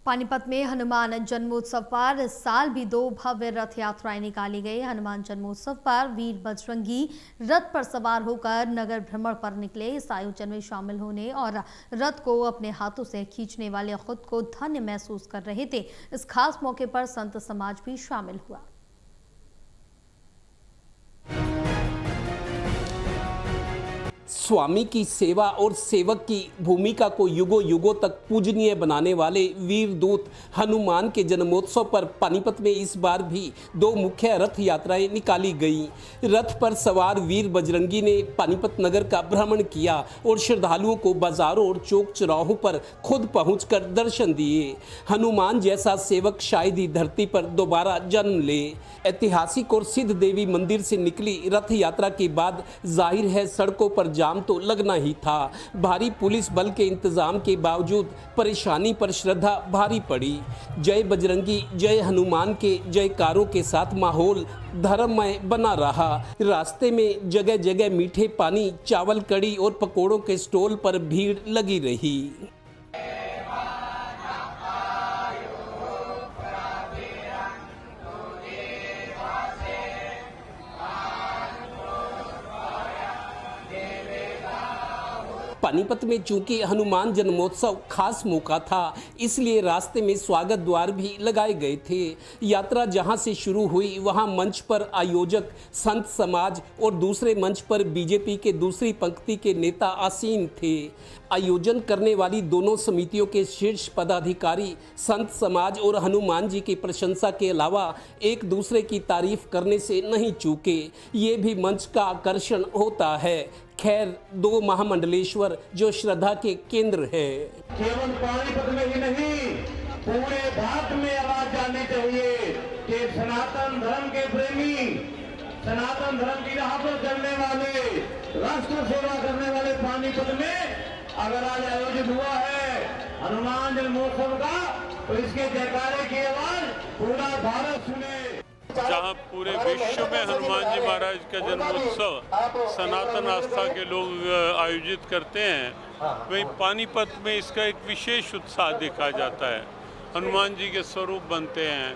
पानीपत में हनुमान जन्मोत्सव पर इस साल भी 2 भव्य रथ यात्राएं निकाली गई। हनुमान जन्मोत्सव पर वीर बजरंगी रथ पर सवार होकर नगर भ्रमण पर निकले। इस आयोजन में शामिल होने और रथ को अपने हाथों से खींचने वाले खुद को धन्य महसूस कर रहे थे। इस खास मौके पर संत समाज भी शामिल हुआ। स्वामी की सेवा और सेवक की भूमिका को युगों युगों तक पूजनीय बनाने वाले वीर दूत हनुमान के जन्मोत्सव पर पानीपत में इस बार भी 2 मुख्य रथ यात्राएं निकाली गईं। रथ पर सवार वीर बजरंगी ने पानीपत नगर का भ्रमण किया और श्रद्धालुओं को बाजारों और चौक चौराहों पर खुद पहुंचकर दर्शन दिए। हनुमान जैसा सेवक शायद ही धरती पर दोबारा जन्म ले। ऐतिहासिक और सिद्ध देवी मंदिर से निकली रथ यात्रा के बाद जाहिर है सड़कों पर जाम तो लगना ही था। भारी पुलिस बल के इंतजाम के बावजूद परेशानी पर श्रद्धा भारी पड़ी। जय बजरंगी जय हनुमान के जयकारों के साथ माहौल धर्ममय बना रहा। रास्ते में जगह जगह मीठे पानी, चावल, कड़ी और पकोड़ों के स्टॉल पर भीड़ लगी रही। पानीपत में चूंकि हनुमान जन्मोत्सव खास मौका था, इसलिए रास्ते में स्वागत द्वार भी लगाए गए थे। यात्रा जहां से शुरू हुई वहां मंच पर आयोजक, संत समाज और दूसरे मंच पर बीजेपी के दूसरी पंक्ति के नेता आसीन थे। आयोजन करने वाली दोनों समितियों के शीर्ष पदाधिकारी संत समाज और हनुमान जी की प्रशंसा के अलावा एक दूसरे की तारीफ करने से नहीं चूके। ये भी मंच का आकर्षण होता है। खैर, 2 महामंडलेश्वर जो श्रद्धा के केंद्र है। केवल पानीपत में ही नहीं, पूरे भारत में आवाज जानी चाहिए कि सनातन धर्म के प्रेमी, सनातन धर्म की राह पर चलने वाले, राष्ट्र सेवा करने वाले पानीपत में अगर आज आयोजित हुआ है हनुमान जन्मोत्सव का, तो इसके जयकारे की आवाज पूरा भारत सुने। जहाँ पूरे विश्व में हनुमान जी महाराज का जन्मोत्सव सनातन आस्था के लोग आयोजित करते हैं, वहीं पानीपत में इसका एक विशेष उत्साह देखा जाता है। हनुमान जी के स्वरूप बनते हैं।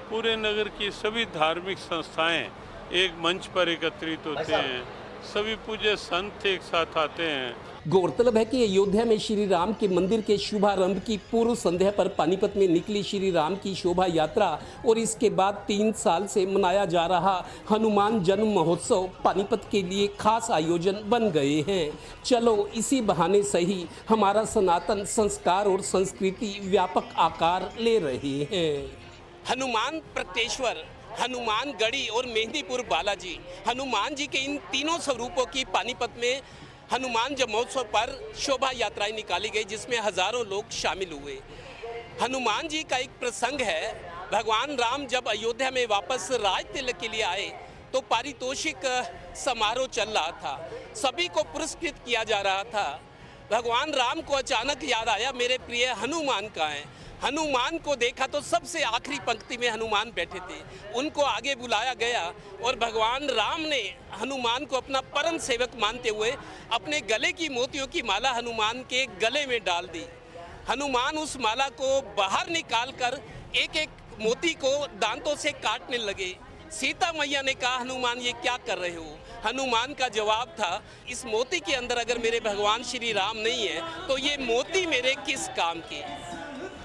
पूरे नगर की सभी धार्मिक संस्थाएं एक मंच पर एकत्रित होते हैं। सभी पूज्य संत एक साथ आते हैं। गौरतलब है कि अयोध्या में श्री राम के मंदिर के शुभारंभ की पूर्व संध्या पर पानीपत में निकली श्री राम की शोभा यात्रा और इसके बाद 3 साल से मनाया जा रहा हनुमान जन्म महोत्सव पानीपत के लिए खास आयोजन बन गए हैं। चलो इसी बहाने सही हमारा सनातन संस्कार और संस्कृति व्यापक आकार ले रहे हैं। हनुमान प्रकटेश्वर, हनुमान गढ़ी और मेहंदीपुर बालाजी, हनुमान जी के इन तीनों स्वरूपों की पानीपत में हनुमान जन्मोत्सव पर शोभा यात्राएं निकाली गई, जिसमें हजारों लोग शामिल हुए। हनुमान जी का एक प्रसंग है, भगवान राम जब अयोध्या में वापस राज तिलक के लिए आए तो पारितोषिक समारोह चल रहा था, सभी को पुरस्कृत किया जा रहा था। भगवान राम को अचानक याद आया मेरे प्रिय हनुमान कहाँ हैं। हनुमान को देखा तो सबसे आखिरी पंक्ति में हनुमान बैठे थे, उनको आगे बुलाया गया और भगवान राम ने हनुमान को अपना परम सेवक मानते हुए अपने गले की मोतियों की माला हनुमान के गले में डाल दी। हनुमान उस माला को बाहर निकालकर एक एक मोती को दांतों से काटने लगे। सीता मैया ने कहा, हनुमान ये क्या कर रहे हो? हनुमान का जवाब था, इस मोती के अंदर अगर मेरे भगवान श्री राम नहीं है तो ये मोती मेरे किस काम के?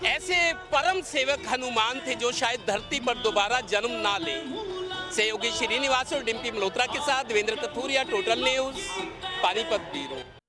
ऐसे परम सेवक हनुमान थे जो शायद धरती पर दोबारा जन्म ना ले। सहयोगी श्रीनिवास और डिम्पी मल्होत्रा के साथ Devendra Kathuria, total news, Panipat bureau.